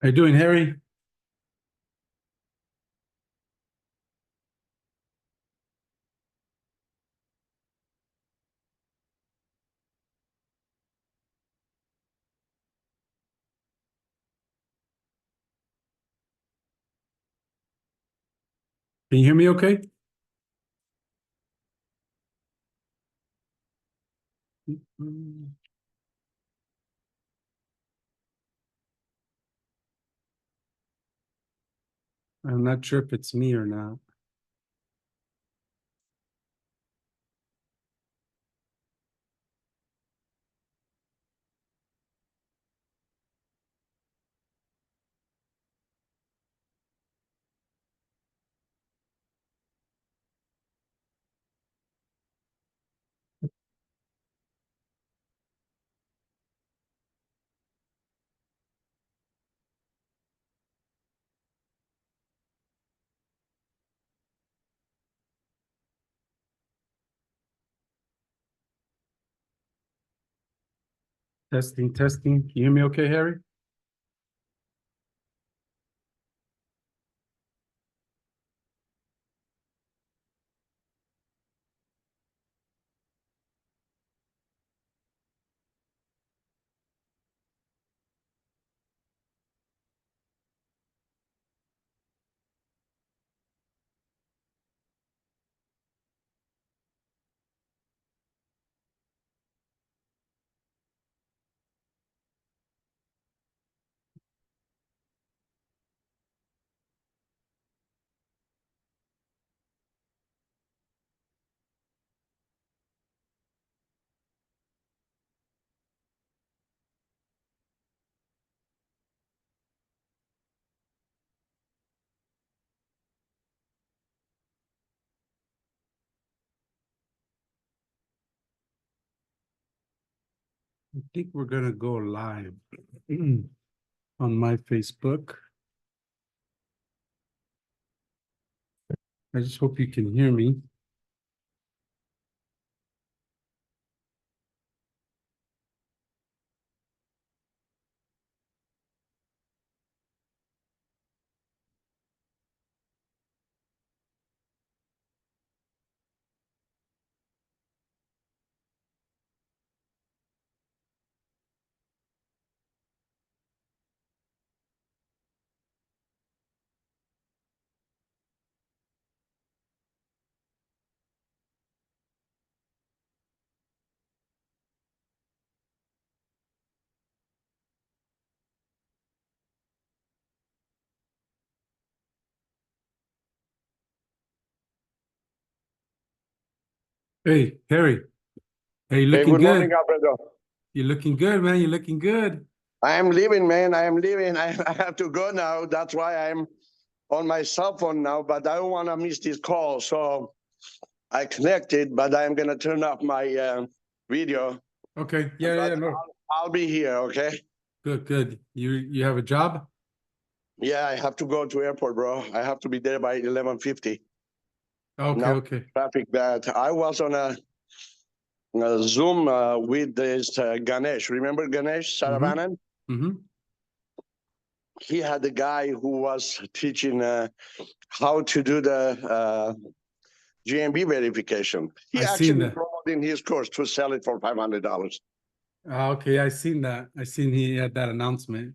How you doing, Harry? Can you hear me okay? Mm, I'm not sure if it's me or not. Testing, testing. Can you hear me okay, Harry? I think we're gonna go live on my Facebook. I just hope you can hear me. Hey, Harry. Hey, you Hey, looking good morning, good? Alfredo. You're looking good, man. You're looking good. I am leaving, man. I am leaving. I have to go now. That's why I'm on my cell phone now, but I don't want to miss this call. So I connected, but I'm going to turn off my video. Okay. But Yeah, no. I'll be here, okay? Good, good. You have a job? Yeah, I have to go to airport, bro. I have to be there by 11:50. Okay, Now okay. traffic bad. I was on a Zoom with this Ganesh. Remember Ganesh Saravanan? Mm-hmm. He had a guy who was teaching how to do the GMB verification. He I seen actually that. promoted his course to sell it for $500. Okay, I seen that. I seen he had that announcement.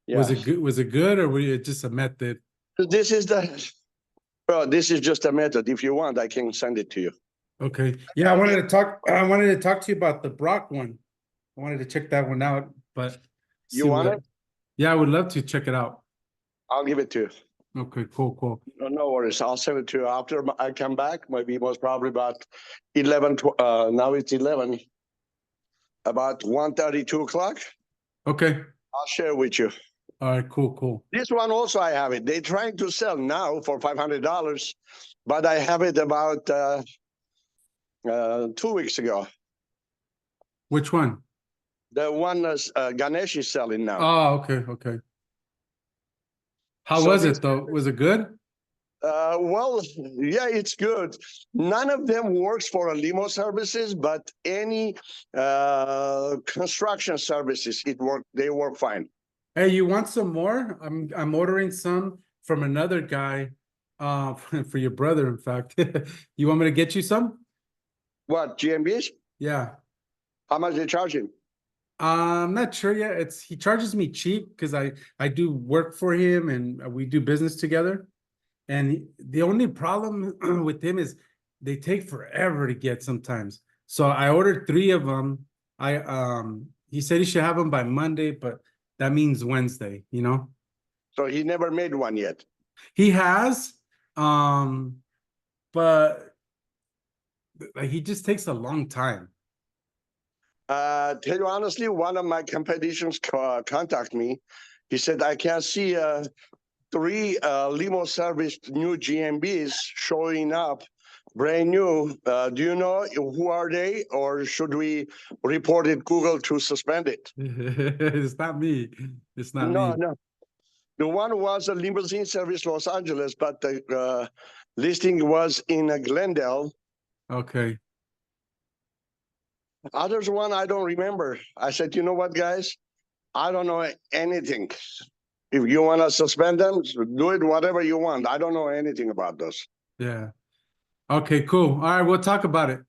Was Yeah. it good? Was it good, or was it just a method? This is this is just a method. If you want, I can send it to you. Okay. Yeah, I wanted to talk. I wanted to talk to you about the Brock one. I wanted to check that one out, but You see want what. it? Yeah, I would love to check it out. I'll give it to you. Okay, cool, cool. No worries. I'll send it to you after I come back. Maybe it was probably about now it's 11. About 1:30, 2 o'clock. Okay. I'll share with you. All right, cool, cool. This one also I have it. They're trying to sell now for $500, but I have it about 2 weeks ago. Which one? The one Ganesh is selling now. Oh, okay, okay. How So was this, it though? Was it good? well, yeah, it's good. None of them works for a limo services, but any construction services, they work fine. Hey, you want some more? I'm ordering some from another guy, for your brother, in fact. You want me to get you some? What, GMBs? Yeah. How much they charging? I'm not sure yet. He charges me cheap because I do work for him and we do business together. And the only problem with him is they take forever to get sometimes. So I ordered three of them. He said he should have them by Monday, but that means Wednesday, you know? So he never made one yet. He has, um, but like he just takes a long time. Tell you honestly, one of my competitions contact me. He said, I can see three limo serviced new GMBs showing up, brand new. Do you know who are they, or should we report it Google to suspend it? It's not me. It's not No, me. no. The one was a limousine service Los Angeles, but the listing was in Glendale. Okay. Others one I don't remember. I said, you know what, guys? I don't know anything. If you want to suspend them, do it whatever you want. I don't know anything about this. Yeah. Okay, cool. All right, we'll talk about it.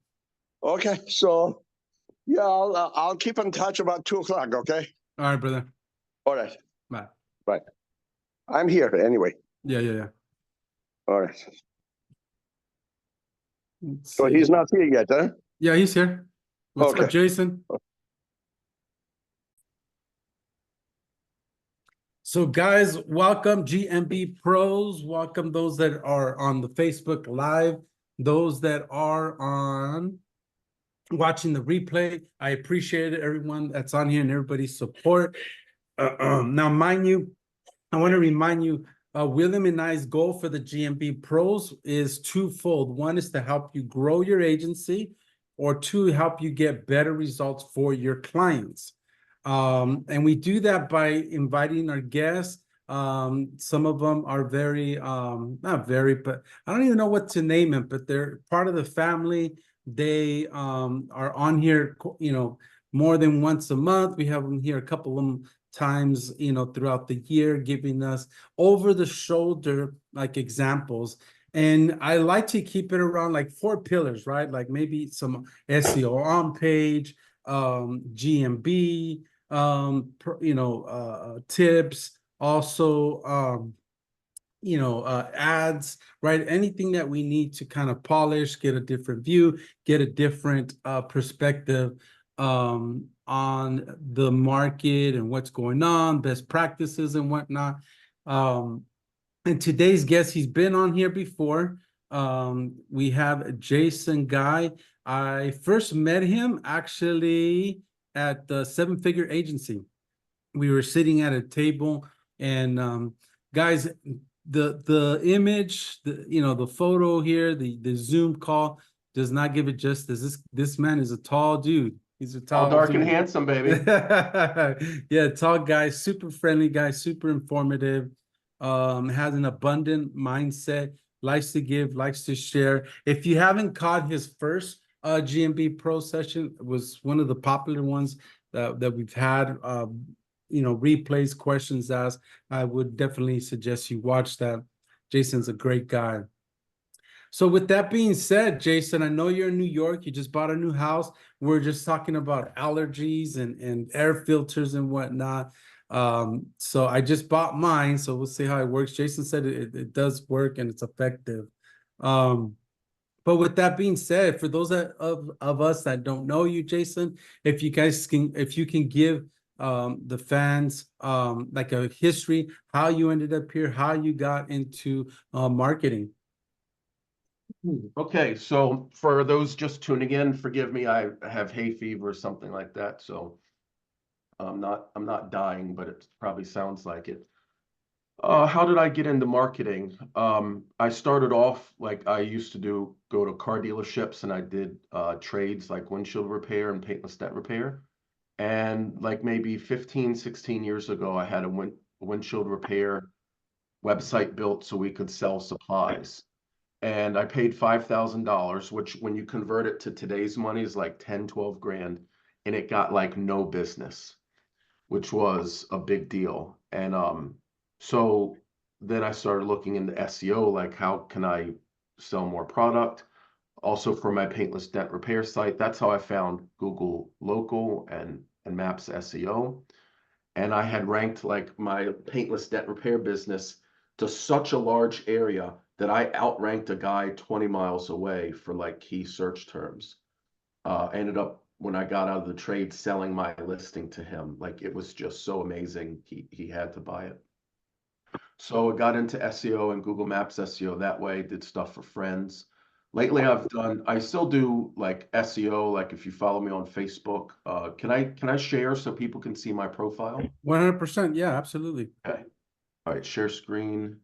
Okay, so yeah, I'll keep in touch about 2 o'clock. Okay. All right, brother. All right. Bye. Right. I'm here anyway. Yeah, yeah, yeah. All right. Let's So see. he's not here yet, huh? Yeah, he's here. What's up, Okay. Jason? So, guys, welcome GMB pros. Welcome those that are on the Facebook Live, those that are on watching the replay. I appreciate it, everyone that's on here and everybody's support. Now, mind you, I want to remind you, William and I's goal for the GMB pros is twofold. One is to help you grow your agency, or two, help you get better results for your clients. And we do that by inviting our guests. Some of them are very, not very, but I don't even know what to name them, but they're part of the family. They are on here, more than once a month. We have them here a couple of times, throughout the year, giving us over the shoulder like examples. And I like to keep it around like 4 pillars, right? Like maybe some SEO on page, GMB, tips, also, ads, right? Anything that we need to kind of polish, get a different view, get a different perspective on the market and what's going on, best practices and whatnot. And today's guest, he's been on here before. We have Jason Guy. I first met him actually at the Seven Figure Agency. We were sitting at a table, and guys, the image, the photo here, the Zoom call does not give it justice. This man is a tall dude. He's a All tall dark and dude. handsome, baby. Yeah, tall guy, super friendly guy, super informative. Has an abundant mindset, likes to give, likes to share. If you haven't caught his first GMB Pro session, it was one of the popular ones that we've had. Replays, questions asked. I would definitely suggest you watch that. Jason's a great guy. So with that being said, Jason, I know you're in New York. You just bought a new house. We're just talking about allergies and air filters and whatnot. So I just bought mine. So we'll see how it works. Jason said it does work and it's effective. But with that being said, for those of us that don't know you, Jason, if you can give the fans like a history, how you ended up here, how you got into marketing. Okay, so for those just tuning in, forgive me, I have hay fever or something like that, so I'm not dying, but it probably sounds like it. How did I get into marketing? I started off like I used to go to car dealerships, and I did trades like windshield repair and paintless dent repair. And like maybe 15, 16 years ago, I had a windshield repair website built so we could sell supplies. And I paid $5,000, which when you convert it to today's money is like 10, 12 grand, and it got like no business. which was a big deal. And so then I started looking into SEO, like how can I sell more product? Also for my paintless dent repair site. That's how I found Google Local and Maps SEO. And I had ranked like my paintless dent repair business to such a large area that I outranked a guy 20 miles away for like key search terms. Ended up when I got out of the trade selling my listing to him. Like it was just so amazing. He had to buy it. So I got into SEO and Google Maps SEO that way, did stuff for friends. Lately I still do like SEO, like if you follow me on Facebook, can I share so people can see my profile? 100%. Yeah, absolutely. Okay. All right, share screen.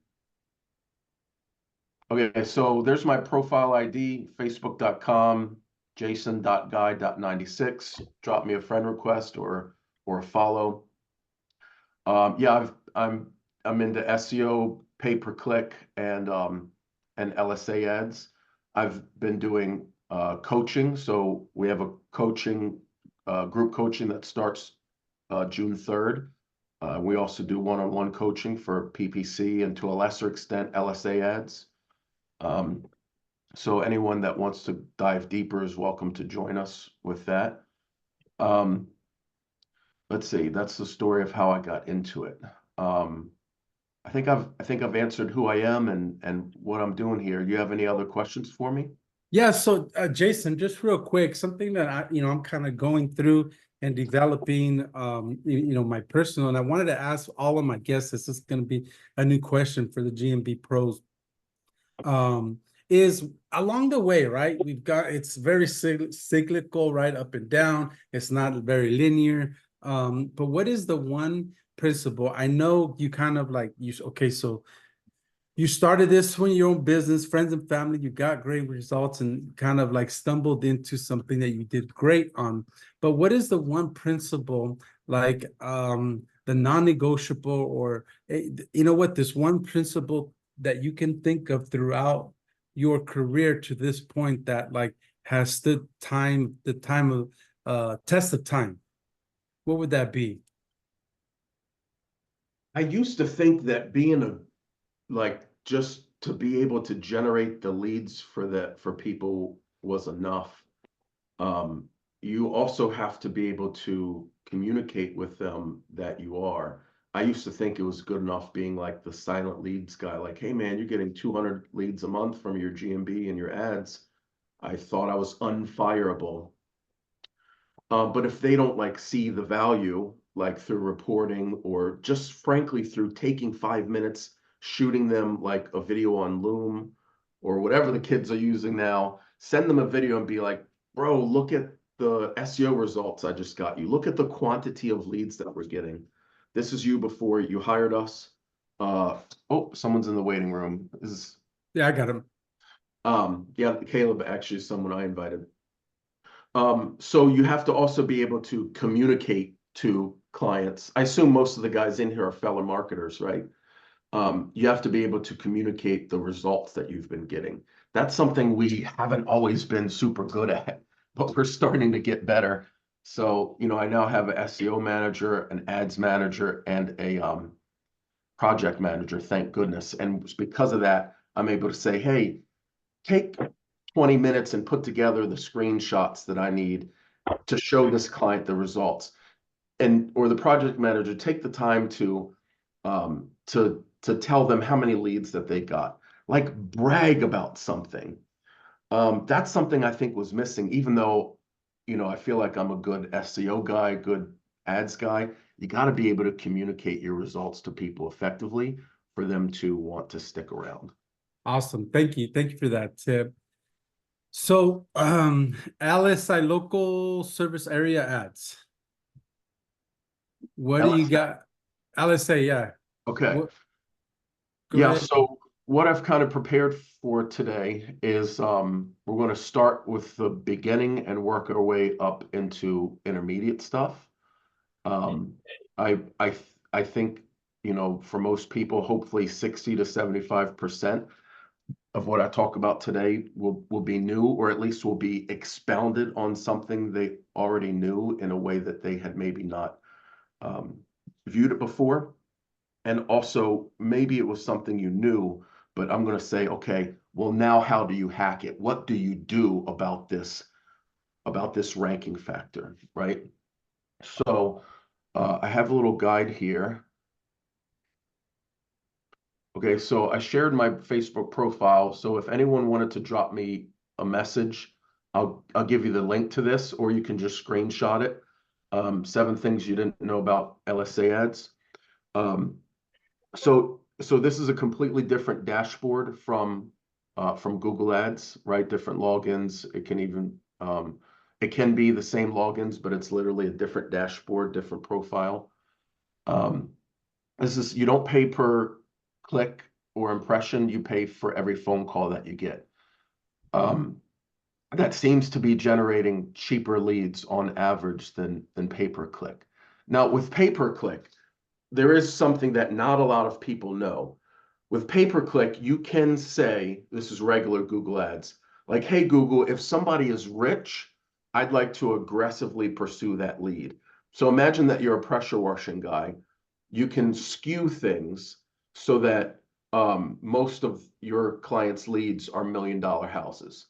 Okay, so there's my profile ID, facebook.com, jason.guy.96. Drop me a friend request or a follow. Yeah, I'm into SEO, pay per click, and LSA ads. I've been doing coaching, so we have a coaching group coaching that starts June 3rd. We also do one-on-one coaching for PPC and to a lesser extent LSA ads. So anyone that wants to dive deeper is welcome to join us with that. Let's see, that's the story of how I got into it. I think I've answered who I am and what I'm doing here. Do you have any other questions for me? Yeah, so Jason, just real quick, something that I'm kind of going through and developing, my personal, and I wanted to ask all of my guests, this is going to be a new question for the GMB pros, is along the way, right? It's very cyclical, right? Up and down. It's not very linear. But what is the one principle? I know you kind of like, so you started this when your own business, friends and family, you got great results and kind of like stumbled into something that you did great on. But what is the one principle, like the non-negotiable, or this one principle that you can think of throughout your career to this point that like has stood the time of test of time? What would that be? I used to think that being like just to be able to generate the leads for people was enough. You also have to be able to communicate with them that you are. I used to think it was good enough being like the silent leads guy, like, hey man, you're getting 200 leads a month from your GMB and your ads. I thought I was unfireable. But if they don't like see the value, like through reporting or just frankly through taking 5 minutes, shooting them like a video on Loom or whatever the kids are using now, send them a video and be like, bro, look at the SEO results I just got you. Look at the quantity of leads that we're getting. This is you before you hired us. Oh, someone's in the waiting room. Yeah, I got him. Yeah, Caleb actually is someone I invited. So you have to also be able to communicate to clients. I assume most of the guys in here are fellow marketers, right? You have to be able to communicate the results that you've been getting. That's something we haven't always been super good at, but we're starting to get better. So, I now have an SEO manager, an ads manager, and a project manager, thank goodness. And because of that, I'm able to say, hey, take 20 minutes and put together the screenshots that I need to show this client the results. Or the project manager take the time to tell them how many leads that they got, like brag about something. That's something I think was missing, even though, I feel like I'm a good SEO guy, good ads guy. You got to be able to communicate your results to people effectively for them to want to stick around. Awesome. Thank you. Thank you for that tip. So, LSI, local service area ads. What do you got? LSA, yeah. Okay. Go Yeah, ahead. so what I've kind of prepared for today is we're going to start with the beginning and work our way up into intermediate stuff. Um, I think, for most people, hopefully 60 to 75% of what I talk about today will be new, or at least will be expounded on something they already knew in a way that they had maybe not viewed it before. And also, maybe it was something you knew, but I'm going to say, okay, well, now how do you hack it? What do you do about this ranking factor, right? So I have a little guide here. Okay, so I shared my Facebook profile. So if anyone wanted to drop me a message, I'll give you the link to this, or you can just screenshot it. 7 things you didn't know about LSA ads. So this is a completely different dashboard from Google Ads, right? Different logins. It can even it can be the same logins, but it's literally a different dashboard, different profile. You don't pay per click or impression, you pay for every phone call that you get. That seems to be generating cheaper leads on average than pay per click. Now with pay per click, there is something that not a lot of people know. With pay per click, you can say, this is regular Google Ads, like, hey Google, if somebody is rich, I'd like to aggressively pursue that lead. So imagine that you're a pressure washing guy. You can skew things so that most of your clients' leads are $1 million houses.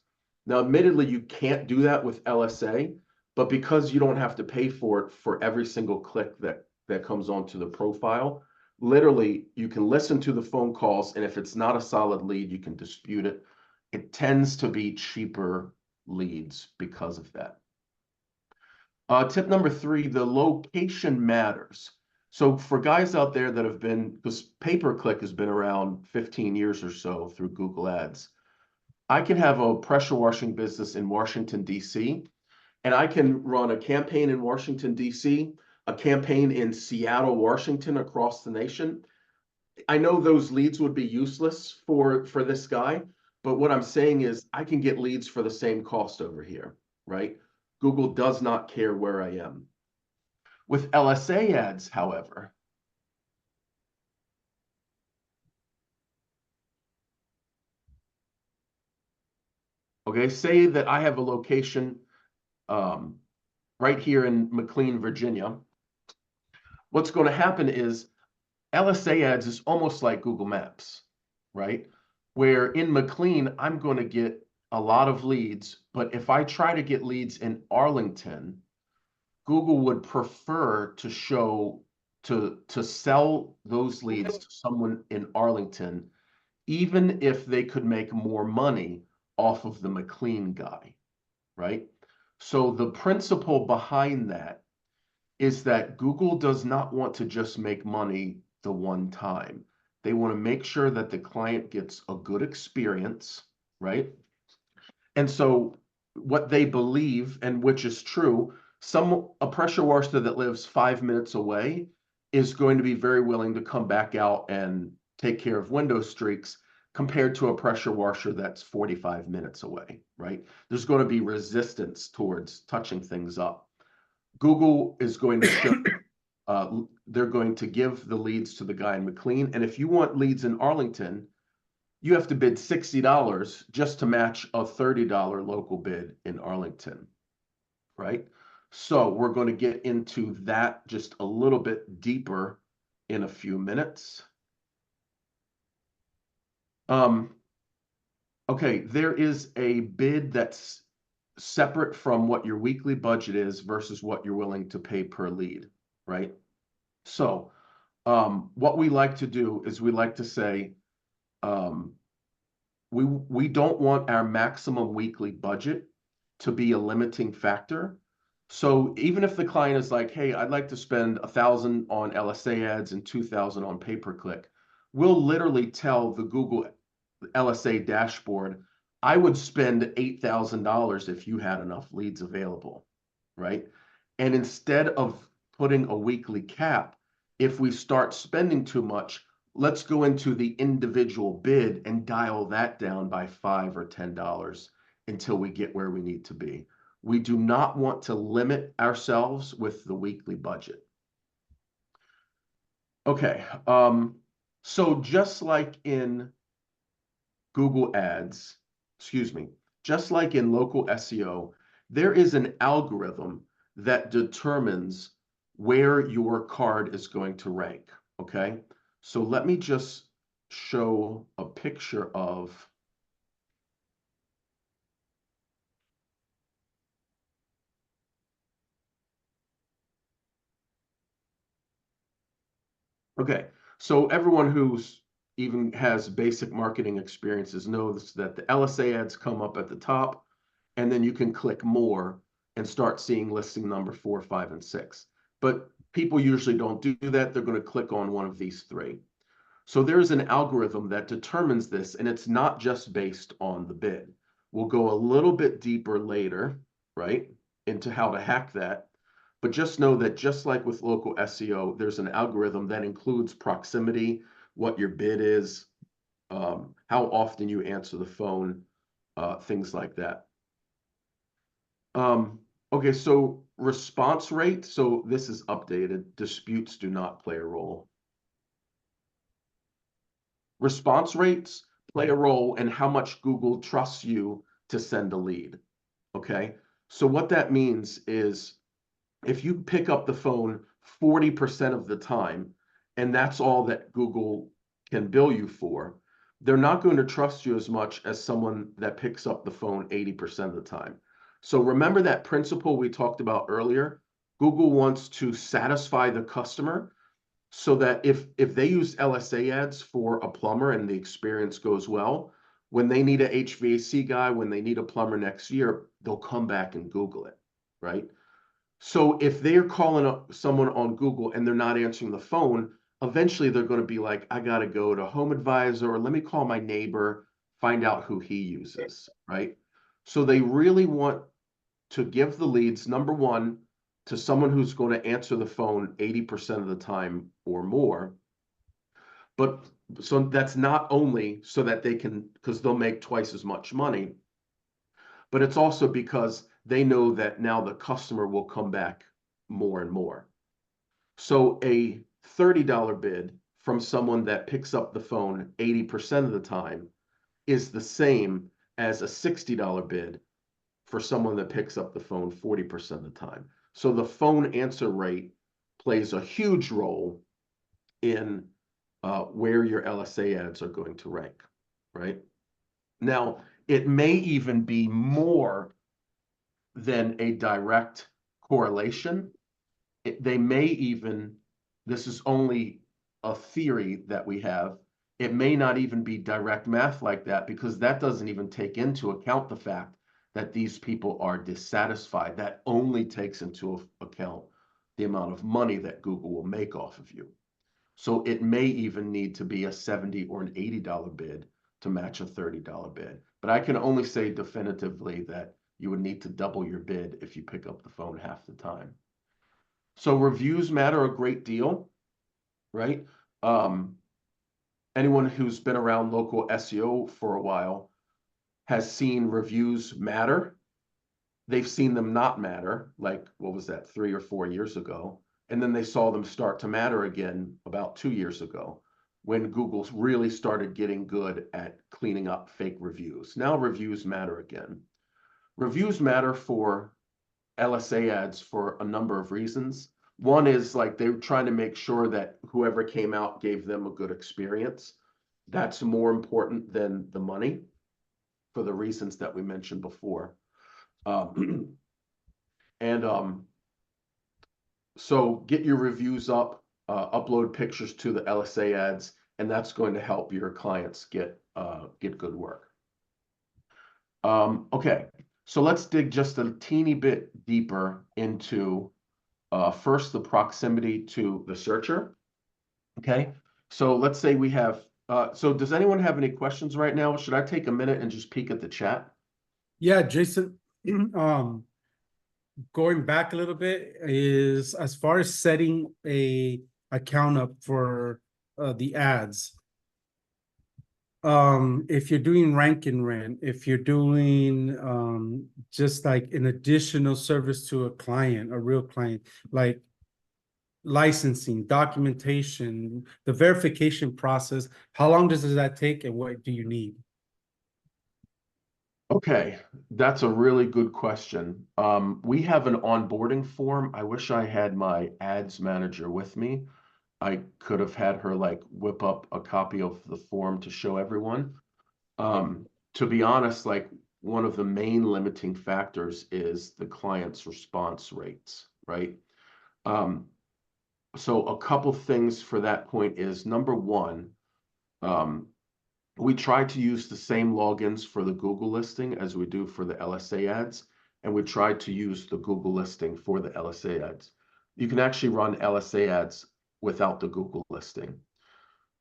Now, admittedly, you can't do that with LSA, but because you don't have to pay for it for every single click that comes onto the profile, literally, you can listen to the phone calls, and if it's not a solid lead, you can dispute it. It tends to be cheaper leads because of that. Tip number 3, the location matters. So for guys out there that have been, because pay-per-click has been around 15 years or so through Google Ads, I can have a pressure washing business in Washington, D.C., and I can run a campaign in Washington, D.C., a campaign in Seattle, Washington, across the nation. I know those leads would be useless for this guy, but what I'm saying is I can get leads for the same cost over here, right? Google does not care where I am. With LSA ads, however, okay, say that I have a location right here in McLean, Virginia. What's going to happen is LSA ads is almost like Google Maps, right? Where in McLean, I'm going to get a lot of leads, but if I try to get leads in Arlington, Google would prefer to sell those leads to someone in Arlington, even if they could make more money off of the McLean guy, right? So the principle behind that is that Google does not want to just make money the one time. They want to make sure that the client gets a good experience, right? And so what they believe, and which is true, a pressure washer that lives 5 minutes away is going to be very willing to come back out and take care of window streaks compared to a pressure washer that's 45 minutes away, right? There's going to be resistance towards touching things up. Google is going to show, they're going to give the leads to the guy in McLean. And if you want leads in Arlington, you have to bid $60 just to match a $30 local bid in Arlington, right? So we're going to get into that just a little bit deeper in a few minutes. Okay, there is a bid that's separate from what your weekly budget is versus what you're willing to pay per lead, right? So what we like to do is we like to say, we don't want our maximum weekly budget to be a limiting factor. So even if the client is like, hey, I'd like to spend 1,000 on LSA ads and 2,000 on pay-per-click, we'll literally tell the Google LSA dashboard, I would spend $8,000 if you had enough leads available, right? And instead of putting a weekly cap, if we start spending too much, let's go into the individual bid and dial that down by $5 or $10 until we get where we need to be. We do not want to limit ourselves with the weekly budget. Okay, so just like in Google Ads, just like in local SEO, there is an algorithm that determines where your card is going to rank, okay? So let me just show a picture of okay, so everyone who's even has basic marketing experiences knows that the LSA ads come up at the top, and then you can click more and start seeing listing number 4, 5, and 6. But people usually don't do that. They're going to click on one of these 3. So there's an algorithm that determines this, and it's not just based on the bid. We'll go a little bit deeper later, right, into how to hack that. But just know that just like with local SEO, there's an algorithm that includes proximity, what your bid is, how often you answer the phone, things like that. Okay, so response rate. So this is updated. Disputes do not play a role. Response rates play a role in how much Google trusts you to send a lead. Okay, so what that means is if you pick up the phone 40% of the time, and that's all that Google can bill you for, they're not going to trust you as much as someone that picks up the phone 80% of the time. So remember that principle we talked about earlier? Google wants to satisfy the customer so that if they use LSA ads for a plumber and the experience goes well, when they need a HVAC guy, when they need a plumber next year, they'll come back and Google it, right? So if they're calling up someone on Google and they're not answering the phone, eventually they're going to be like, I got to go to Home Advisor, or let me call my neighbor, find out who he uses, right? So they really want to give the leads, number one, to someone who's going to answer the phone 80% of the time or more. But so that's not only so that they can, because they'll make twice as much money, but it's also because they know that now the customer will come back more and more. So a $30 bid from someone that picks up the phone 80% of the time is the same as a $60 bid for someone that picks up the phone 40% of the time. So the phone answer rate plays a huge role in where your LSA ads are going to rank, right? Now, it may even be more than a direct correlation. They may even, this is only a theory that we have, it may not even be direct math like that, because that doesn't even take into account the fact that these people are dissatisfied. That only takes into account the amount of money that Google will make off of you. So it may even need to be a $70 or an $80 bid to match a $30 bid. But I can only say definitively that you would need to double your bid if you pick up the phone half the time. So reviews matter a great deal, right? Anyone who's been around local SEO for a while has seen reviews matter. They've seen them not matter, like, what was that, 3 or 4 years ago? And then they saw them start to matter again about 2 years ago, when Google really started getting good at cleaning up fake reviews. Now reviews matter again. Reviews matter for LSA ads for a number of reasons. One is like they're trying to make sure that whoever came out gave them a good experience. That's more important than the money for the reasons that we mentioned before. So get your reviews up, upload pictures to the LSA ads, and that's going to help your clients get good work. Okay, so let's dig just a teeny bit deeper into first the proximity to the searcher. Okay, so let's say we have, so does anyone have any questions right now? Should I take a minute and just peek at the chat? Yeah, Jason, going back a little bit, is as far as setting a account up for the ads. If you're doing rank and rent, if you're doing just like an additional service to a client, a real client, like licensing, documentation, the verification process, how long does that take and what do you need? Okay, that's a really good question. We have an onboarding form. I wish I had my ads manager with me. I could have had her like whip up a copy of the form to show everyone. To be honest, like one of the main limiting factors is the client's response rates, right? Um, so a couple things for that point is number one, um, we try to use the same logins for the Google listing as we do for the LSA ads, and we try to use the Google listing for the LSA ads. You can actually run LSA ads without the Google listing.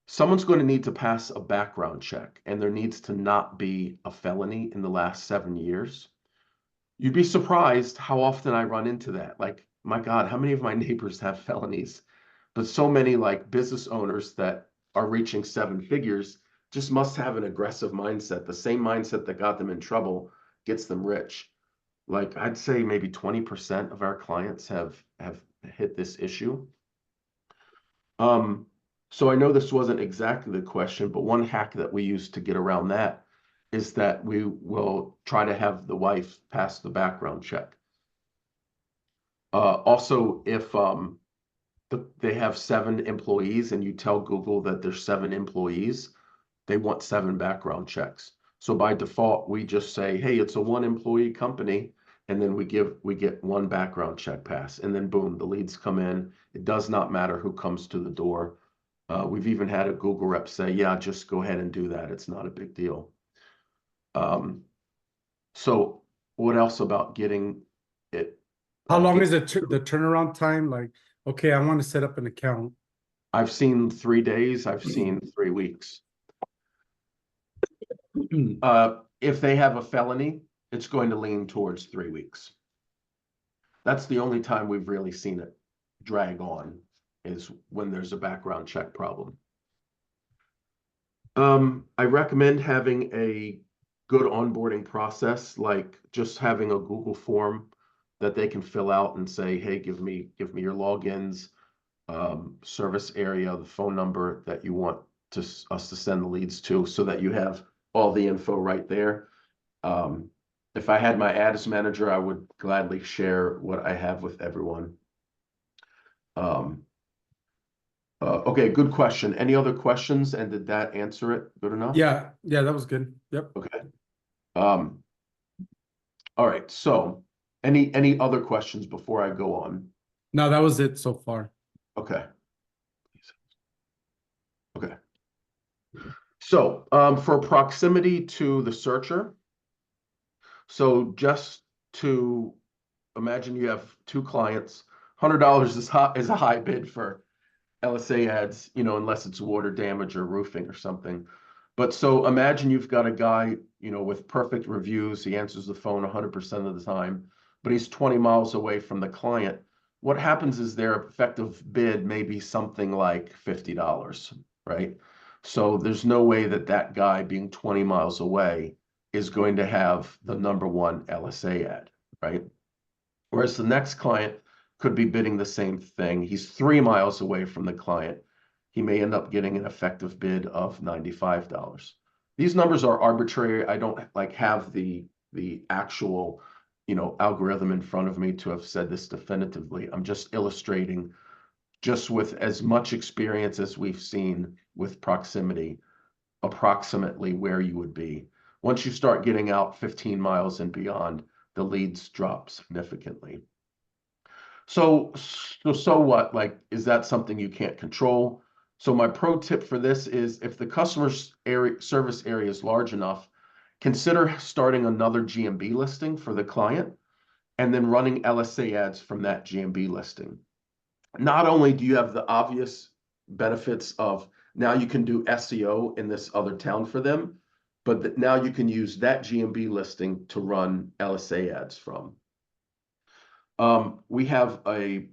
Someone's going to need to pass a background check, and there needs to not be a felony in the last 7 years. You'd be surprised how often I run into that. Like, my God, how many of my neighbors have felonies? But so many like business owners that are reaching 7 figures just must have an aggressive mindset. The same mindset that got them in trouble gets them rich. Like I'd say maybe 20% of our clients have hit this issue. So I know this wasn't exactly the question, but one hack that we use to get around that is that we will try to have the wife pass the background check. Also, if they have 7 employees and you tell Google that there's 7 employees, they want 7 background checks. So by default, we just say, hey, it's a 1 employee company, and then we get 1 background check pass, and then boom, the leads come in. It does not matter who comes to the door. We've even had a Google rep say, yeah, just go ahead and do that. It's not a big deal. So what else about getting it? How long is the turnaround time? Like, okay, I want to set up an account. I've seen 3 days. I've seen 3 weeks. If they have a felony, it's going to lean towards 3 weeks. That's the only time we've really seen it drag on, is when there's a background check problem. I recommend having a good onboarding process, like just having a Google form that they can fill out and say, hey, give me your logins, service area, the phone number that you want us to send the leads to, so that you have all the info right there. If I had my ads manager, I would gladly share what I have with everyone. Okay, good question. Any other questions? And did that answer it good enough? Yeah, that was good. Yep. Okay. All right. So any other questions before I go on? No, that was it so far. Okay. Okay. So for proximity to the searcher, so just to imagine you have 2 clients, $100 is a high bid for LSA ads, unless it's water damage or roofing or something. But so imagine you've got a guy, with perfect reviews. He answers the phone 100% of the time, but he's 20 miles away from the client. What happens is their effective bid may be something like $50, right? So there's no way that that guy being 20 miles away is going to have the #1 LSA ad, right? Whereas the next client could be bidding the same thing. He's 3 miles away from the client. He may end up getting an effective bid of $95. These numbers are arbitrary. I don't have the actual, algorithm in front of me to have said this definitively. I'm just illustrating, just with as much experience as we've seen with proximity, approximately where you would be. Once you start getting out 15 miles and beyond, the leads drop significantly. So what? Like, is that something you can't control? So my pro tip for this is, if the customer's service area is large enough, consider starting another GMB listing for the client and then running LSA ads from that GMB listing. Not only do you have the obvious benefits of now you can do SEO in this other town for them, but that now you can use that GMB listing to run LSA ads from. We have a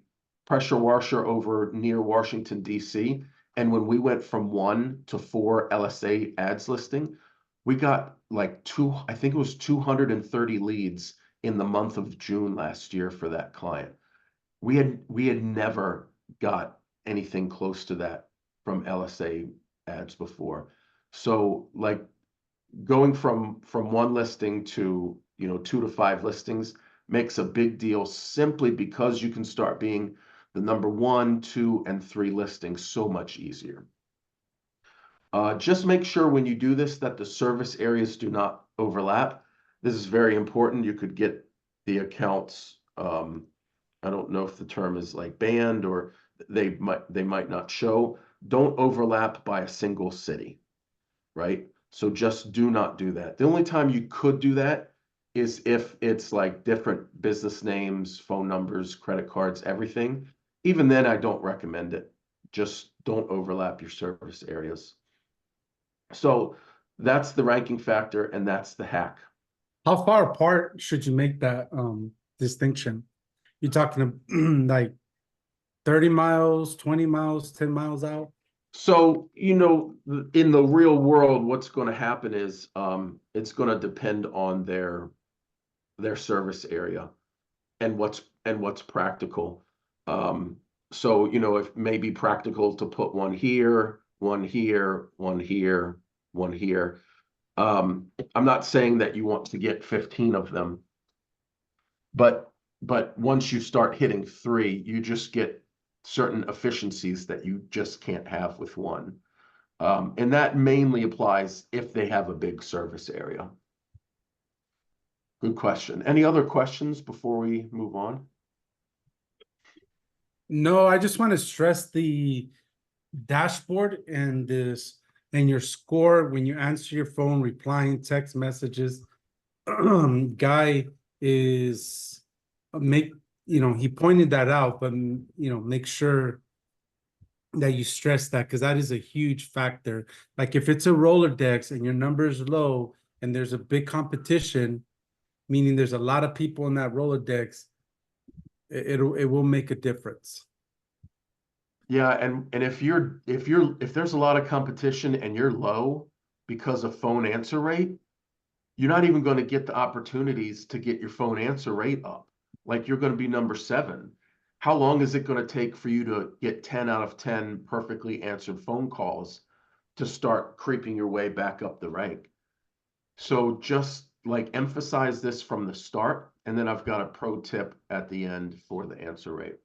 pressure washer over near Washington, D.C. And when we went from 1 to 4 LSA ads listing, we got like I think it was 230 leads in the month of June last year for that client. We had never got anything close to that from LSA ads before. So like, going from one listing to, 2 to 5 listings makes a big deal simply because you can start being the number 1, 2, and 3 listings so much easier. Just make sure when you do this that the service areas do not overlap. This is very important. You could get the accounts, I don't know if the term is like banned, or they might not show. Don't overlap by a single city, right? So just do not do that. The only time you could do that is if it's like different business names, phone numbers, credit cards, everything. Even then, I don't recommend it. Just don't overlap your service areas. So that's the ranking factor, and that's the hack. How far apart should you make that distinction? You're talking like 30 miles, 20 miles, 10 miles out? So, in the real world, what's going to happen is it's going to depend on their service area and what's practical. So, it may be practical to put one here, one here, one here, one here. I'm not saying that you want to get 15 of them, but once you start hitting 3, you just get certain efficiencies that you just can't have with one. And that mainly applies if they have a big service area. Good question. Any other questions before we move on? No, I just want to stress the dashboard and your score when you answer your phone, replying text messages. Guy is he pointed that out, but make sure that you stress that, because that is a huge factor. Like if it's a Rolodex and your number is low and there's a big competition, meaning there's a lot of people in that Rolodex, it will make a difference. Yeah, and if there's a lot of competition and you're low because of phone answer rate, you're not even going to get the opportunities to get your phone answer rate up. Like you're going to be number 7. How long is it going to take for you to get 10 out of 10 perfectly answered phone calls to start creeping your way back up the rank? So just like emphasize this from the start, and then I've got a pro tip at the end for the answer rate.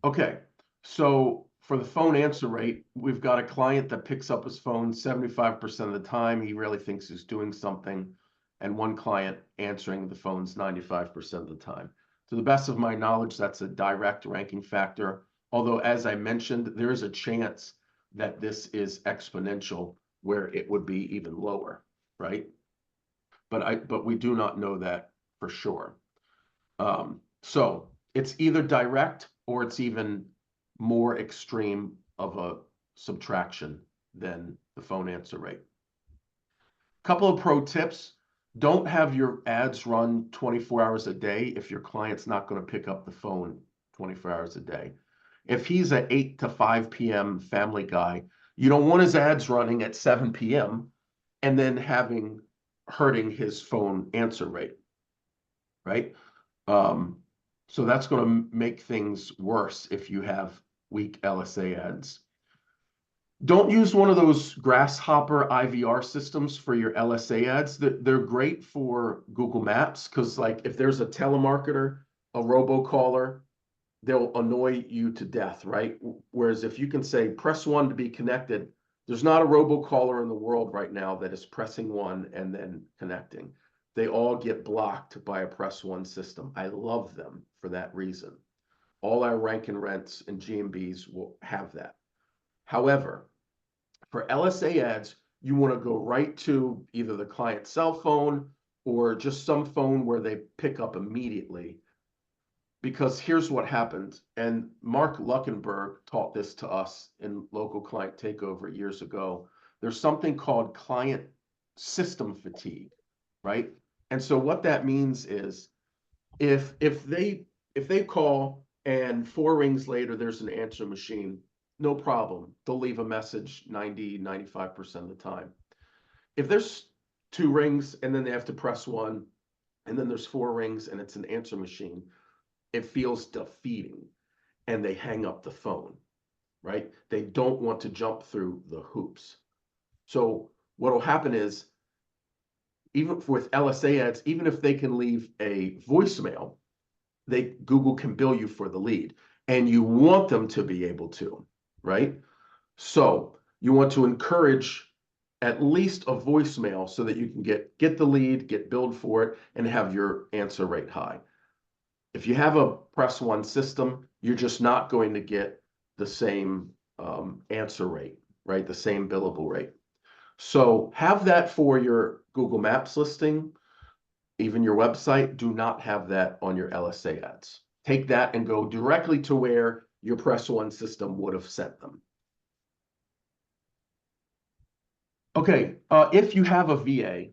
Okay, so for the phone answer rate, we've got a client that picks up his phone 75% of the time. He really thinks he's doing something. And one client answering the phones 95% of the time. To the best of my knowledge, that's a direct ranking factor. Although, as I mentioned, there is a chance that this is exponential, where it would be even lower, right? But we do not know that for sure. So it's either direct or it's even more extreme of a subtraction than the phone answer rate. Couple of pro tips. Don't have your ads run 24 hours a day if your client's not going to pick up the phone 24 hours a day. If he's an 8 to 5 p.m. family guy, you don't want his ads running at 7 p.m. and then hurting his phone answer rate, right? So that's going to make things worse if you have weak LSA ads. Don't use one of those grasshopper IVR systems for your LSA ads. They're great for Google Maps because, like, if there's a telemarketer, a robocaller, they'll annoy you to death, right? Whereas if you can say, press 1 to be connected, there's not a robocaller in the world right now that is pressing 1 and then connecting. They all get blocked by a press 1 system. I love them for that reason. All our rank and rents and GMBs will have that. However, for LSA ads, you want to go right to either the client's cell phone or just some phone where they pick up immediately. Because here's what happens, and Mark Luckenberg taught this to us in Local Client Takeover years ago. There's something called client system fatigue, right? And so what that means is if they call and 4 rings later there's an answer machine, no problem. They'll leave a message 95% of the time. If there's 2 rings and then they have to press 1, and then there's 4 rings and it's an answer machine, it feels defeating and they hang up the phone, right? They don't want to jump through the hoops. So what'll happen is, even with LSA ads, even if they can leave a voicemail, Google can bill you for the lead, and you want them to be able to, right? So you want to encourage at least a voicemail so that you can get the lead, get billed for it, and have your answer rate high. If you have a press one system, you're just not going to get the same answer rate, right? The same billable rate. So have that for your Google Maps listing, even your website. Do not have that on your LSA ads. Take that and go directly to where your press one system would have sent them. Okay, if you have a VA,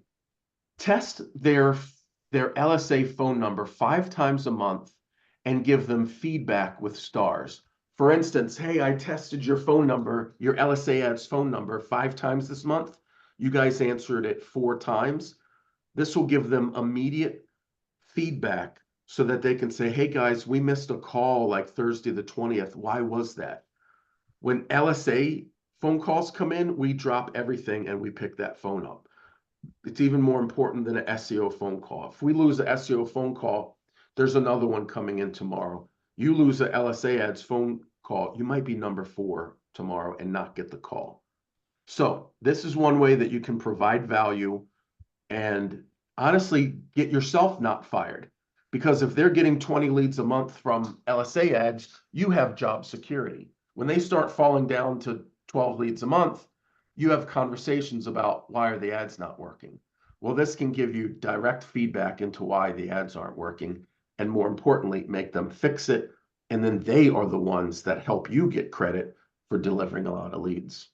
test their LSA phone number 5 times a month and give them feedback with stars. For instance, hey, I tested your phone number, your LSA ads phone number 5 times this month. You guys answered it 4 times. This will give them immediate feedback so that they can say, hey guys, we missed a call like Thursday the 20th. Why was that? When LSA phone calls come in, we drop everything and we pick that phone up. It's even more important than an SEO phone call. If we lose an SEO phone call, there's another one coming in tomorrow. You lose an LSA ads phone call, you might be number 4 tomorrow and not get the call. So this is one way that you can provide value and honestly get yourself not fired. Because if they're getting 20 leads a month from LSA ads, you have job security. When they start falling down to 12 leads a month, you have conversations about why are the ads not working. Well, this can give you direct feedback into why the ads aren't working, and more importantly, make them fix it. And then they are the ones that help you get credit for delivering a lot of leads.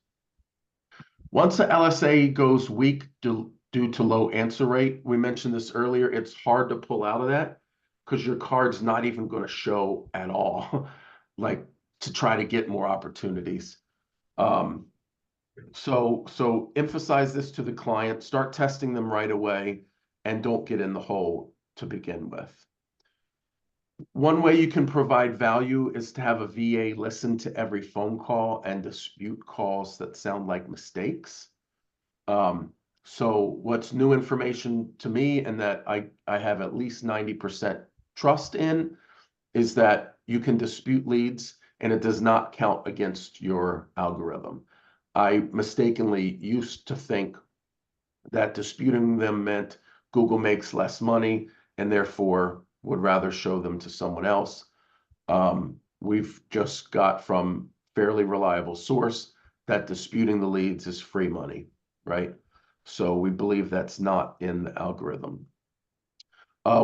Once the LSA goes weak due to low answer rate, we mentioned this earlier, it's hard to pull out of that because your card's not even going to show at all, like to try to get more opportunities. So emphasize this to the client, start testing them right away, and don't get in the hole to begin with. One way you can provide value is to have a VA listen to every phone call and dispute calls that sound like mistakes. So what's new information to me and that I have at least 90% trust in is that you can dispute leads and it does not count against your algorithm. I mistakenly used to think that disputing them meant Google makes less money and therefore would rather show them to someone else. We've just got from fairly reliable source that disputing the leads is free money, right? So we believe that's not in the algorithm.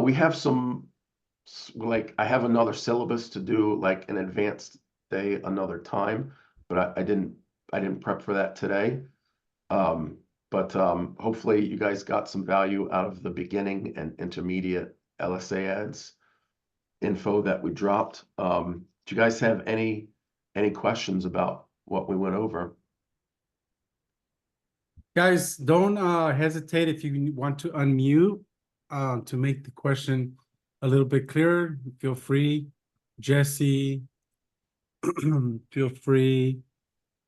We have some, like I have another syllabus to do, like an advanced day another time, but I didn't prep for that today. But hopefully you guys got some value out of the beginning and intermediate LSA ads info that we dropped. Do you guys have any questions about what we went over? Guys, don't hesitate if you want to unmute to make the question a little bit clearer. Feel free. Jesse, feel free.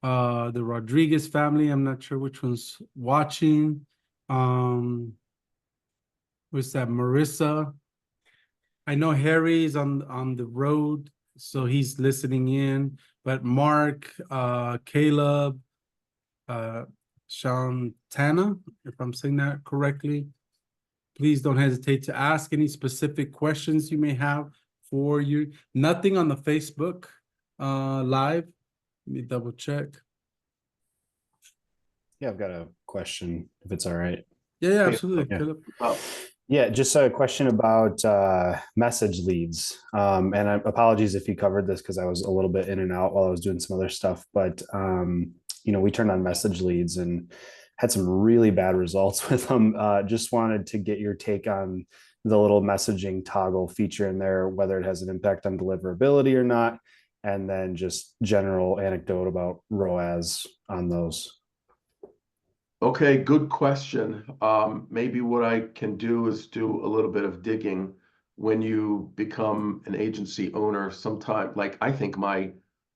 The Rodriguez family, I'm not sure which one's watching. What's that? Marissa. I know Harry's on the road, so he's listening in. But Mark, Caleb, Shantana, if I'm saying that correctly, please don't hesitate to ask any specific questions you may have for you. Nothing on the Facebook live. Let me double check. Yeah, I've got a question, if it's all right. Yeah, absolutely. Yeah. Caleb. Yeah, just a question about message leads. And apologies if you covered this because I was a little bit in and out while I was doing some other stuff. But, we turned on message leads and had some really bad results with them. Just wanted to get your take on the little messaging toggle feature in there, whether it has an impact on deliverability or not. And then just general anecdote about ROAS on those. Okay, good question. Maybe what I can do is do a little bit of digging when you become an agency owner. Sometime, like I think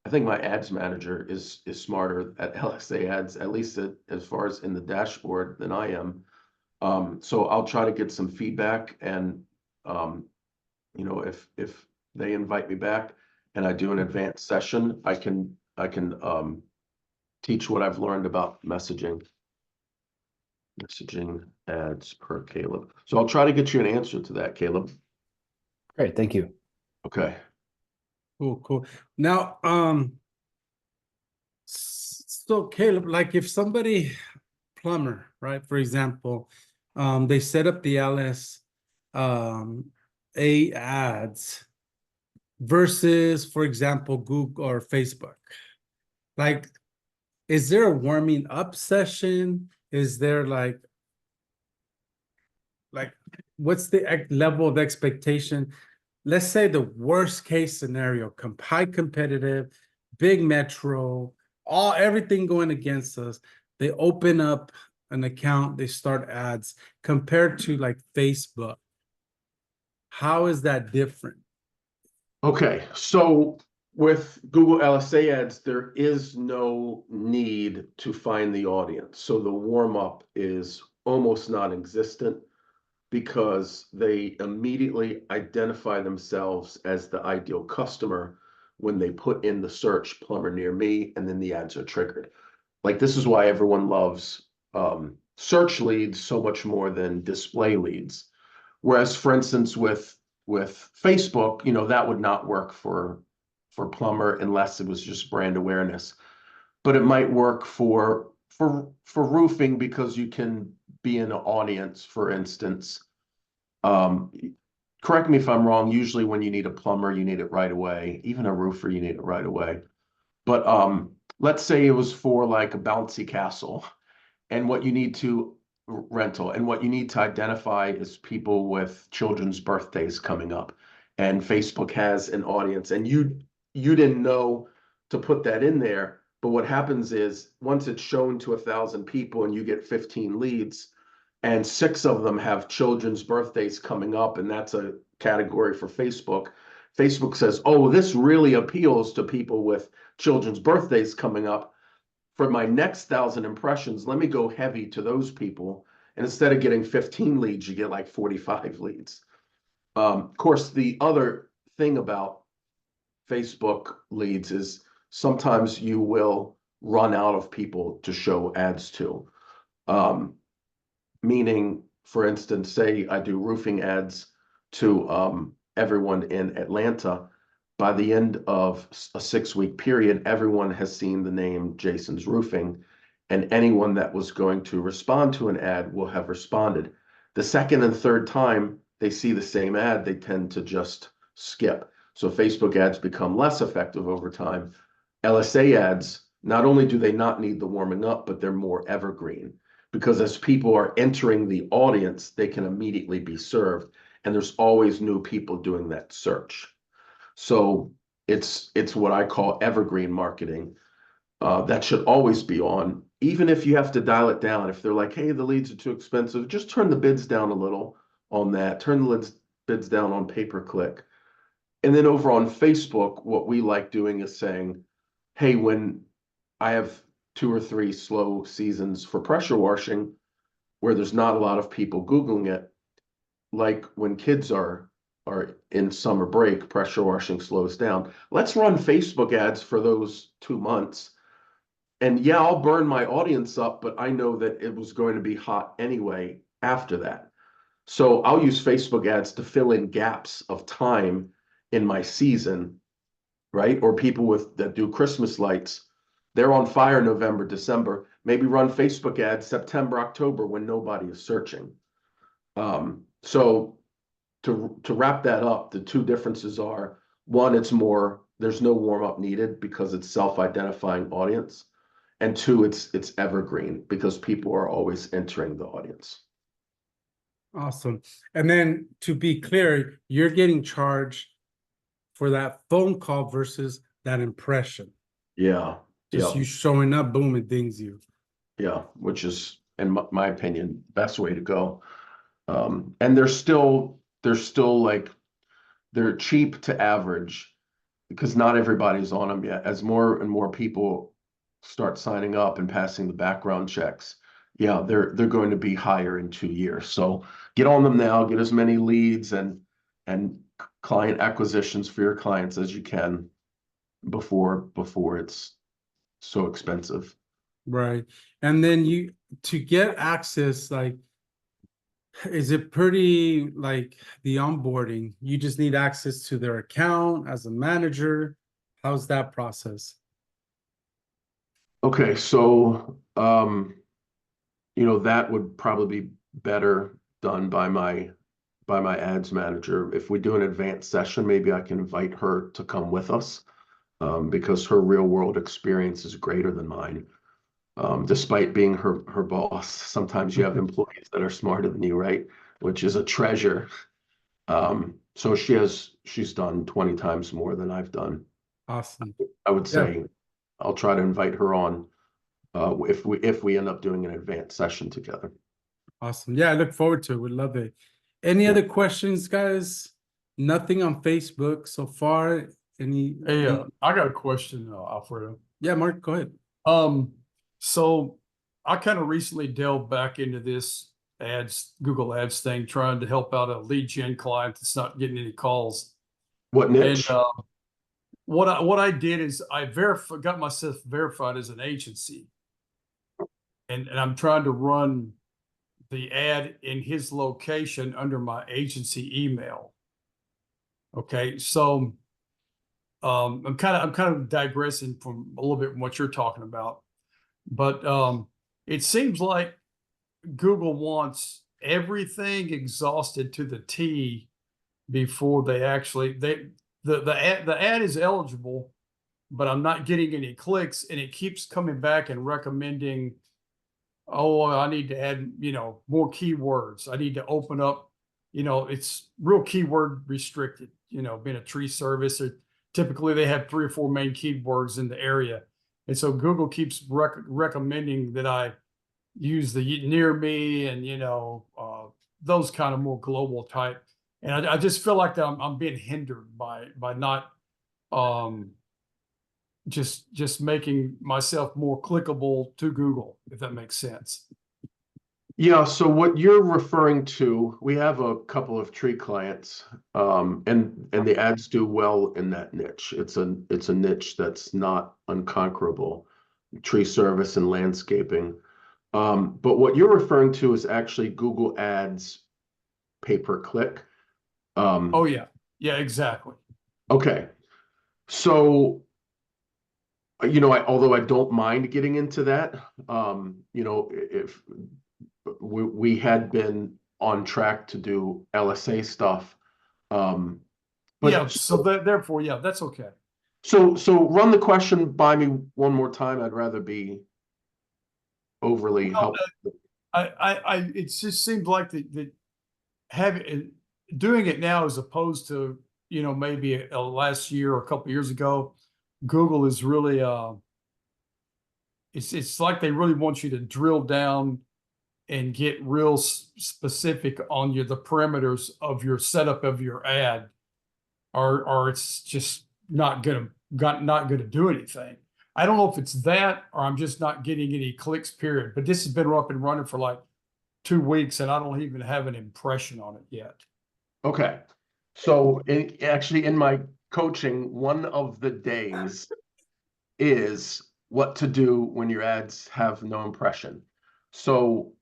I think my ads manager is smarter at LSA ads, at least as far as in the dashboard than I am. So I'll try to get some feedback, and you know, if they invite me back and I do an advanced session, I can teach what I've learned about messaging ads per Caleb. So I'll try to get you an answer to that, Caleb. Great, thank you. Okay. Cool. Now, so Caleb, like if somebody plumber, right, for example, they set up the LSA ads versus, for example, Google or Facebook. Like, is there a warming up session? Is there like what's the level of expectation? Let's say the worst case scenario, high competitive, big metro, everything going against us. They open up an account, they start ads compared to like Facebook. How is that different? Okay, so with Google LSA ads, there is no need to find the audience. So the warm up is almost non-existent because they immediately identify themselves as the ideal customer when they put in the search plumber near me, and then the ads are triggered. Like, this is why everyone loves search leads so much more than display leads. Whereas, for instance, with Facebook, you know, that would not work for plumber unless it was just brand awareness. But it might work for roofing because you can be in an audience, for instance. Correct me if I'm wrong, usually when you need a plumber, you need it right away. Even a roofer, you need it right away. But let's say it was for like a bouncy castle, and what you need to rental, and what you need to identify is people with children's birthdays coming up, and Facebook has an audience, and you didn't know to put that in there. But what happens is once it's shown to 1,000 people and you get 15 leads, and 6 of them have children's birthdays coming up, and that's a category for Facebook. Facebook says, oh, this really appeals to people with children's birthdays coming up. For my next 1,000 impressions, let me go heavy to those people. And instead of getting 15 leads, you get like 45 leads. Of course, the other thing about Facebook leads is sometimes you will run out of people to show ads to. Meaning, for instance, say I do roofing ads to everyone in Atlanta. By the end of a 6-week period, everyone has seen the name Jason's Roofing, and anyone that was going to respond to an ad will have responded. The second and third time they see the same ad, they tend to just skip. So Facebook ads become less effective over time. LSA ads, not only do they not need the warming up, but they're more evergreen, because as people are entering the audience, they can immediately be served, and there's always new people doing that search. So it's what I call evergreen marketing. That should always be on, even if you have to dial it down. If they're like, hey, the leads are too expensive, just turn the bids down a little on that. Turn the bids down on pay-per-click. And then over on Facebook, what we like doing is saying, hey, when I have 2 or 3 slow seasons for pressure washing where there's not a lot of people Googling it, like when kids are in summer break, pressure washing slows down. Let's run Facebook ads for those 2 months. And yeah, I'll burn my audience up, but I know that it was going to be hot anyway after that. So I'll use Facebook ads to fill in gaps of time in my season, right? Or people that do Christmas lights, they're on fire November, December. Maybe run Facebook ads September, October when nobody is searching. So to wrap that up, the 2 differences are, one, there's no warm up needed because it's self-identifying audience. And 2, it's evergreen because people are always entering the audience. Awesome. And then to be clear, you're getting charged for that phone call versus that impression. Yeah. Just you showing up, boom, it dings you. Yeah, which is, in my opinion, best way to go. And they're still like, they're cheap to average. because not everybody's on them yet. As more and more people start signing up and passing the background checks, yeah, they're going to be higher in 2 years. So get on them now, get as many leads and client acquisitions for your clients as you can before it's so expensive. Right. And then to get access, like, is it pretty like the onboarding? You just need access to their account as a manager. How's that process? Okay, so that would probably be better done by my ads manager. If we do an advanced session, maybe I can invite her to come with us, because her real world experience is greater than mine. Despite being her boss, sometimes you have employees that are smarter than you, right? Which is a treasure. So she's done 20 times more than I've done. Awesome. I would Yeah. say I'll try to invite her on if we end up doing an advanced session together. Awesome. Yeah, I look forward to it. We love it. Any other questions, guys? Nothing on Facebook so far. Any? Hey, I got a question, Alfredo. Yeah, Mark, go ahead. So I kind of recently delved back into this Google Ads thing, trying to help out a lead gen client that's not getting any calls. What niche? And what I did is I got myself verified as an agency, and I'm trying to run the ad in his location under my agency email. Okay, so I'm kind of digressing from a little bit from what you're talking about, but it seems like Google wants everything exhausted to the T before they actually the ad is eligible, but I'm not getting any clicks, and it keeps coming back and recommending, oh, I need to add, more keywords. I need to open up, it's real keyword restricted, being a tree service, or typically they have 3 or 4 main keywords in the area. And so Google keeps recommending that I use the near me and, those kind of more global type. And I just feel like that I'm being hindered by not just making myself more clickable to Google, if that makes sense. Yeah, so what you're referring to, we have a couple of tree clients, and the ads do well in that niche. It's a niche that's not unconquerable, tree service and landscaping. But what you're referring to is actually Google Ads pay-per-click. Oh yeah, exactly. Okay, so although I don't mind getting into that, if we had been on track to do LSA stuff. But yeah, so therefore, yeah, that's okay. So run the question by me one more time. I'd rather be overly helpful. It just seems like that having doing it now as opposed to maybe last year or a couple of years ago, Google is really it's like they really want you to drill down and get real specific on the parameters of your setup of your ad, or it's just not gonna do anything. I don't know if it's that, or I'm just not getting any clicks, period. But this has been up and running for like 2 weeks, and I don't even have an impression on it yet. Okay. So actually in my coaching, one of the days is what to do when your ads have no impression. So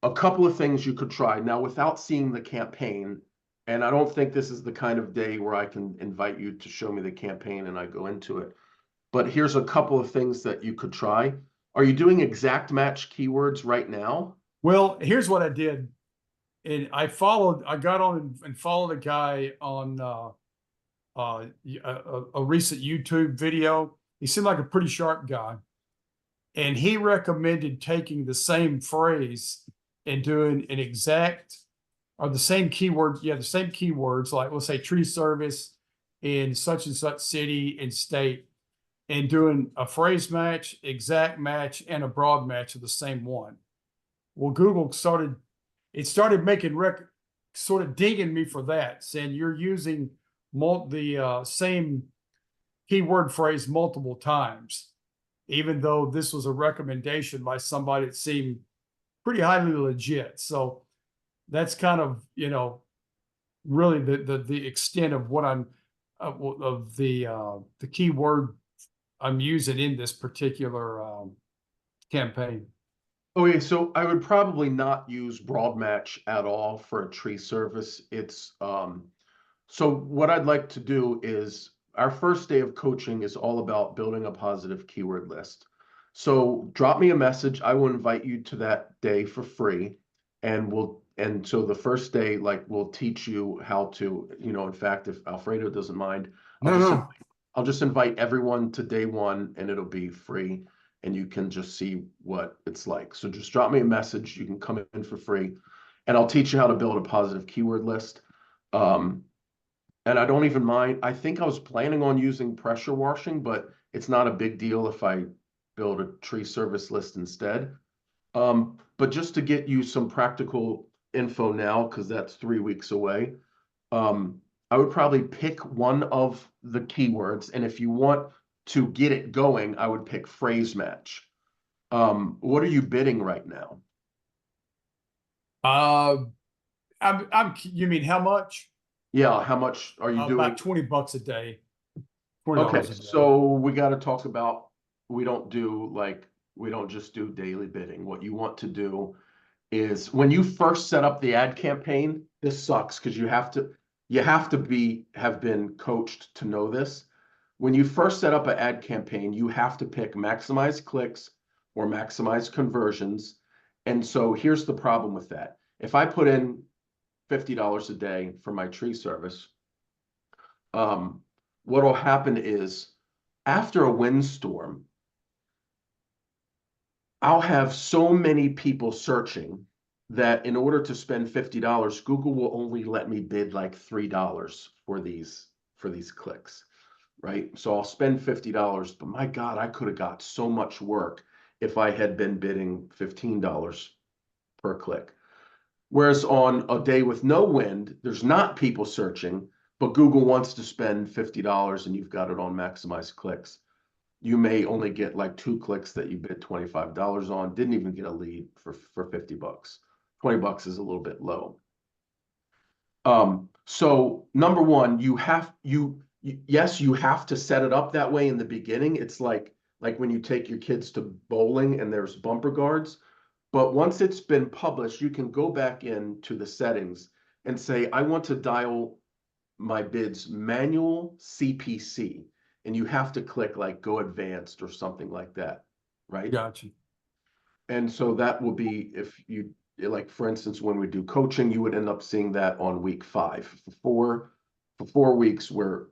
a couple of things you could try now without seeing the campaign. And I don't think this is the kind of day where I can invite you to show me the campaign and I go into it. But here's a couple of things that you could try. Are you doing exact match keywords right now? Well, here's what I did. And I got on and followed a guy on a recent YouTube video. He seemed like a pretty sharp guy. And he recommended taking the same phrase and doing an exact, or the same keyword, the same keywords, like let's say tree service in such and such city and state, and doing a phrase match, exact match, and a broad match of the same one. Well, Google started making sort of dinging me for that, saying you're using the same keyword phrase multiple times, even though this was a recommendation by somebody that seemed pretty highly legit. So that's kind of, you know, really the extent of what I'm of the keyword I'm using in this particular campaign. Okay, so I would probably not use broad match at all for a tree service. It's so what I'd like to do is our first day of coaching is all about building a positive keyword list. So drop me a message. I will invite you to that day for free. And so the first day, like, we'll teach you how to, you know, in fact, if Alfredo doesn't mind, I'll just invite everyone to day one and it'll be free and you can just see what it's like. So just drop me a message. You can come in for free and I'll teach you how to build a positive keyword list. And I don't even mind. I think I was planning on using pressure washing, but it's not a big deal if I build a tree service list instead. But just to get you some practical info now, because that's 3 weeks away, I would probably pick one of the keywords. And if you want to get it going, I would pick phrase match. What are you bidding right now? You mean how much? Yeah, how much are you doing? About $20 a day. $20 Okay, a day. so we got to talk about, we don't just do daily bidding. What you want to do is when you first set up the ad campaign, this sucks because you have to have been coached to know this. When you first set up an ad campaign, you have to pick maximize clicks or maximize conversions. And so here's the problem with that. If I put in $50 a day for my tree service, what will happen is after a windstorm, I'll have so many people searching that in order to spend $50, Google will only let me bid like $3 for these clicks, right? So I'll spend $50, but my God, I could have got so much work if I had been bidding $15 per click. Whereas on a day with no wind, there's not people searching, but Google wants to spend $50 and you've got it on maximize clicks. You may only get like 2 clicks that you bid $25 on, didn't even get a lead for $50. $20 is a little bit low. So number one, yes, you have to set it up that way in the beginning. It's like when you take your kids to bowling and there's bumper guards. But once it's been published, you can go back into the settings and say, I want to dial my bids manual CPC. And you have to click like go advanced or something like that, right? Gotcha. And so that will be, if you, like, for instance, when we do coaching, you would end up seeing that on week 5. For 4 weeks, we're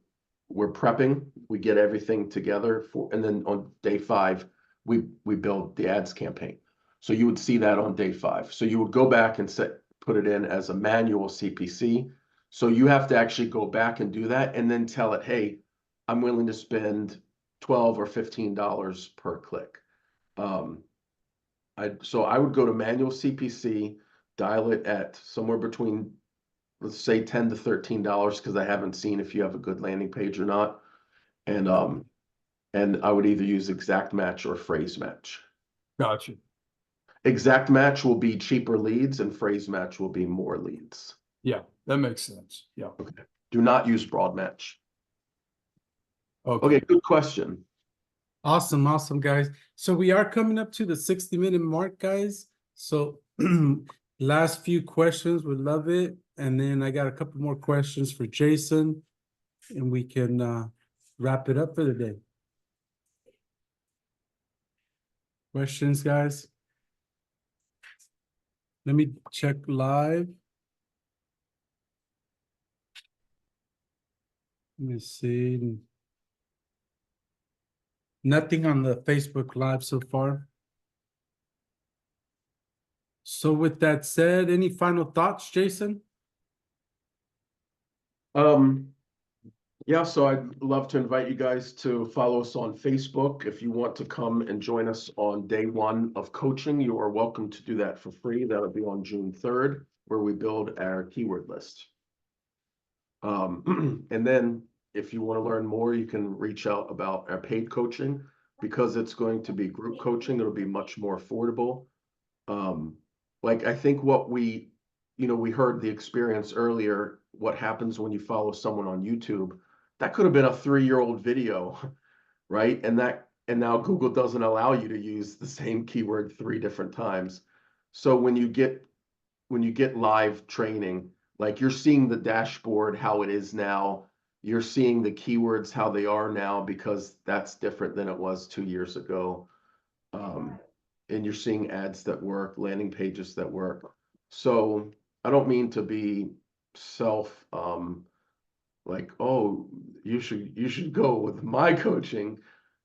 prepping, we get everything together and then on day 5, we build the ads campaign. So you would see that on day 5. So you would go back and put it in as a manual CPC. So you have to actually go back and do that and then tell it, hey, I'm willing to spend $12 or $15 per click. So I would go to manual CPC, dial it at somewhere between, let's say $10 to $13, because I haven't seen if you have a good landing page or not. And I would either use exact match or phrase match. Gotcha. Exact match will be cheaper leads and phrase match will be more leads. Yeah, that makes sense. Yeah. Okay. Do not use broad match. Okay. Okay, good question. Awesome, awesome, guys. So we are coming up to the 60-minute mark, guys. So last few questions, would love it. And then I got a couple more questions for Jason, and we can wrap it up for the day. Questions, guys? Let me check live. Let me see. Nothing on the Facebook Live so far. So with that said, any final thoughts, Jason? Yeah, so I'd love to invite you guys to follow us on Facebook. If you want to come and join us on day 1 of coaching, you are welcome to do that for free. That'll be on June 3rd, where we build our keyword list. And then if you want to learn more, you can reach out about our paid coaching. Because it's going to be group coaching, it'll be much more affordable. Like I think what we heard the experience earlier, what happens when you follow someone on YouTube, that could have been a 3-year-old video, right? And now Google doesn't allow you to use the same keyword 3 different times. So when you get live training, like you're seeing the dashboard, how it is now, you're seeing the keywords, how they are now, because that's different than it was 2 years ago. And you're seeing ads that work, landing pages that work. So I don't mean to be like, oh, you should go with my coaching.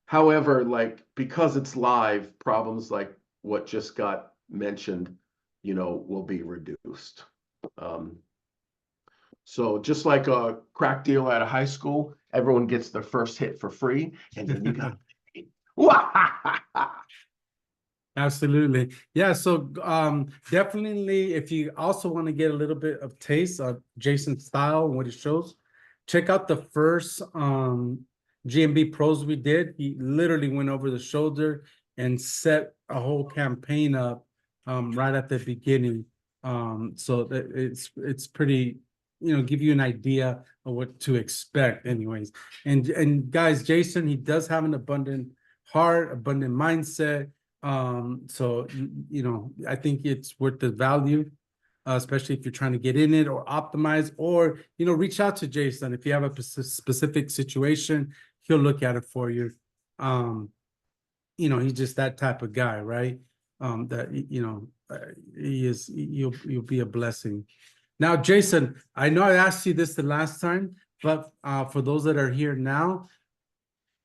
However, like, because it's live, problems like what just got mentioned, will be reduced. So just like a crack deal at a high school, everyone gets their first hit for free, and then you got Absolutely. Yeah. So definitely, if you also want to get a little bit of taste of Jason's style and what he shows, check out the first GMB Pros we did. He literally went over the shoulder and set a whole campaign up right at the beginning. So that it's pretty, give you an idea of what to expect anyways. And guys, Jason, he does have an abundant heart, abundant mindset. So I think it's worth the value, especially if you're trying to get in it or optimize, or reach out to Jason if you have a specific situation. He'll look at it for you. He's just that type of guy, right? He is. You'll be a blessing. Now, Jason, I know I asked you this the last time, but for those that are here now,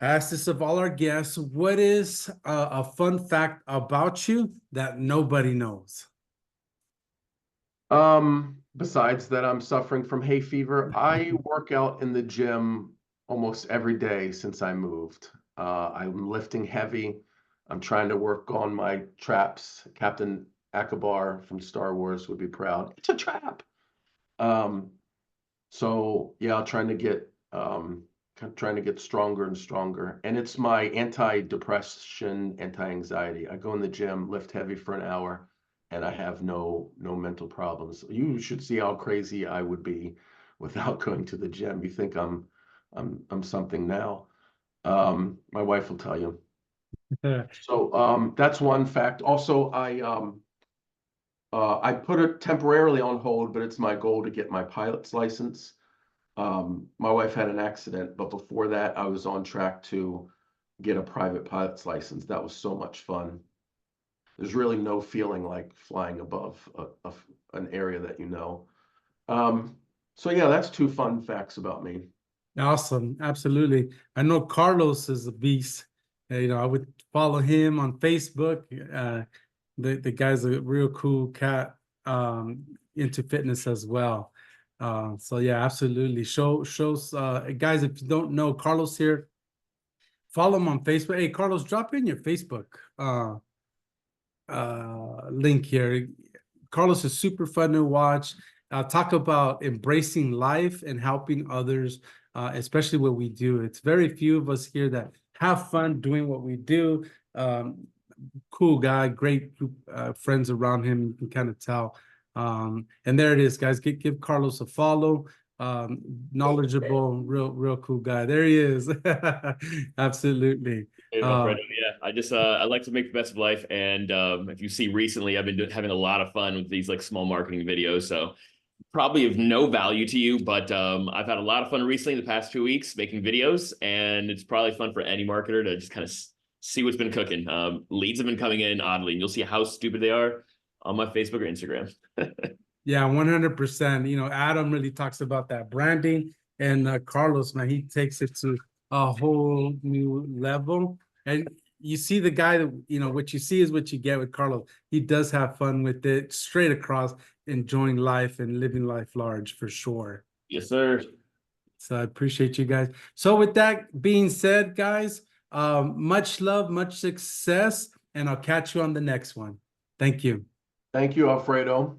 I asked this of all our guests: what is a fun fact about you that nobody knows? Besides that, I'm suffering from hay fever. I work out in the gym almost every day since I moved. I'm lifting heavy. I'm trying to work on my traps. Captain Akbar from Star Wars would be proud. It's a trap. So yeah, I'm trying to get stronger and stronger. And it's my anti-depression, anti-anxiety. I go in the gym, lift heavy for an hour, and I have no mental problems. You should see how crazy I would be without going to the gym. You think I'm something now. My wife will tell you. So that's one fact. Also, I put it temporarily on hold, but it's my goal to get my pilot's license. My wife had an accident, but before that, I was on track to get a private pilot's license. That was so much fun. There's really no feeling like flying above an area that you know. So yeah, that's 2 fun facts about me. Awesome. Absolutely. I know Carlos is a beast. I would follow him on Facebook. The guy's a real cool cat, into fitness as well. So yeah, absolutely. Shows guys, if you don't know Carlos here, follow him on Facebook. Hey, Carlos, drop in your Facebook link here. Carlos is super fun to watch. Talk about embracing life and helping others, especially what we do. It's very few of us here that have fun doing what we do. Cool guy, great group, friends around him. You can kind of tell. And there it is, guys. Give Carlos a follow. Knowledgeable, real cool guy. There he is. Absolutely. Hey, Alfredo, yeah, I like to make the best of life, and if you see recently, I've been having a lot of fun with these like small marketing videos. So probably of no value to you, but I've had a lot of fun recently the past 2 weeks making videos, and it's probably fun for any marketer to just kind of see what's been cooking. Leads have been coming in oddly, and you'll see how stupid they are on my Facebook or Instagram. Yeah, 100%. Adam really talks about that branding, and Carlos, man, he takes it to a whole new level. And you see the guy that, what you see is what you get with Carlos. He does have fun with it, straight across, enjoying life and living life large for sure. Yes, sir. So I appreciate you guys. So with that being said, guys, much love, much success, and I'll catch you on the next one. Thank you. Thank you, Alfredo.